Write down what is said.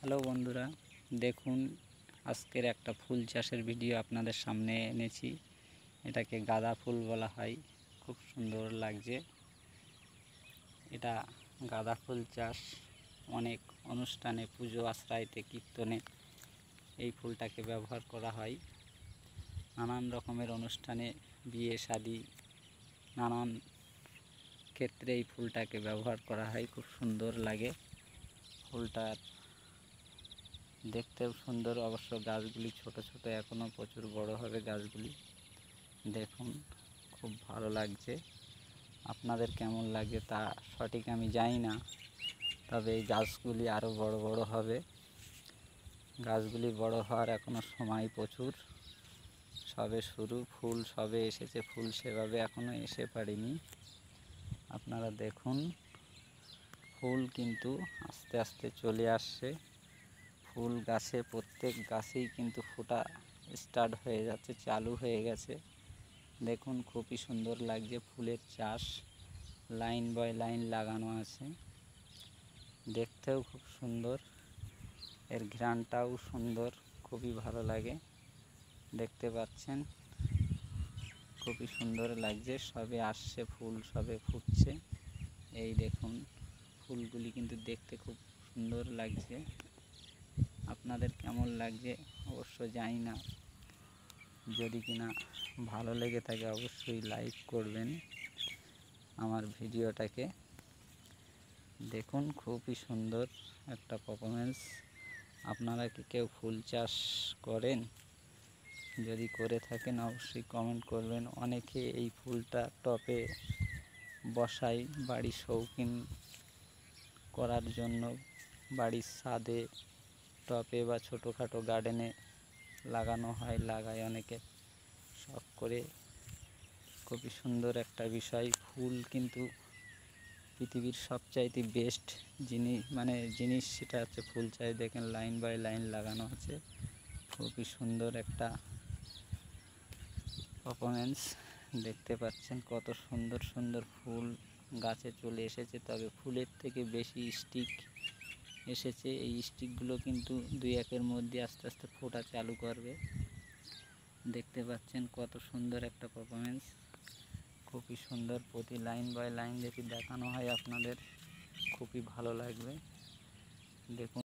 Hello বন্ধুরা, দেখুন আজকের একটা ফুল চাষের ভিডিও আপনাদের সামনে এনেছি। এটাকে গাঁদা ফুল বলা হয়। খুব সুন্দর লাগছে। এটা গাঁদা ফুল চাষ অনেক অনুষ্ঠানে, পুজো আশ্রাইতে, কীর্তনে এই ফুলটাকে ব্যবহার করা হয়। নানান রকমের অনুষ্ঠানে, বিয়ে শাদী, নানান ক্ষেত্রে এই ফুলটাকে ব্যবহার করা হয়। খুব সুন্দর লাগে ফুলটার, দেখতেও সুন্দর। অবশ্য গাছগুলি ছোট ছোট, এখনও প্রচুর বড় হবে গাছগুলি। দেখুন, খুব ভালো লাগছে। আপনাদের কেমন লাগে তা সঠিক আমি জানি না, তবে এই গাছগুলি আরও বড় বড় হবে। গাছগুলি বড় হওয়ার এখনও সময় প্রচুর, সবে শুরু। ফুল সবে এসেছে, ফুল সেভাবে এখনও এসে পারেনি। আপনারা দেখুন, ফুল কিন্তু আস্তে আস্তে চলে আসছে। ফুল গাছে, প্রত্যেক গাছেই কিন্তু ফোটা স্টার্ট হয়ে যাচ্ছে, চালু হয়ে গেছে। দেখুন, খুবই সুন্দর লাগছে। ফুলের চাষ লাইন বাই লাইন লাগানো আছে, দেখতেও খুব সুন্দর। এর ঘ্রাণটাও সুন্দর, খুবই ভালো লাগে। দেখতে পাচ্ছেন, খুবই সুন্দর লাগছে। সবে আসছে ফুল, সবে ফুটছে। এই দেখুন, ফুলগুলি কিন্তু দেখতে খুব সুন্দর লাগছে। আপনাদের কেমন লাগছে অবশ্য জানি না। যদি কিনা ভালো লেগে থাকে অবশ্যই লাইক করবেন আমার ভিডিওটাকে। দেখুন, খুবই সুন্দর একটা পারফরমেন্স। আপনারা কি কেউ ফুল চাষ করেন? যদি করে থাকেন অবশ্যই কমেন্ট করবেন। অনেকে এই ফুলটা টবে বসায় বাড়ির শৌখিন করার জন্য, বাড়ির ছাদে, টবে বা ছোটোখাটো গার্ডেনে লাগানো হয়, লাগায় অনেকে শখ করে। খুবই সুন্দর একটা বিষয়। ফুল কিন্তু পৃথিবীর সবচাইতে বেস্ট জিনিস, সেটা হচ্ছে ফুল চাষ। দেখেন, লাইন বাই লাইন লাগানো আছে। খুবই সুন্দর একটা পারফরমেন্স। দেখতে পাচ্ছেন কত সুন্দর সুন্দর ফুল গাছে চলে এসেছে। তবে ফুলের থেকে বেশি স্টিক এসেছে। এই স্টিকগুলো কিন্তু 2-1-এর মধ্যে আস্তে আস্তে ফোটা চালু করবে। দেখতে পাচ্ছেন কত সুন্দর একটা পারফরমেন্স। খুবই সুন্দর। প্রতি লাইন বাই লাইন যদি দেখানো হয় আপনাদের, খুবই ভালো লাগবে। দেখুন।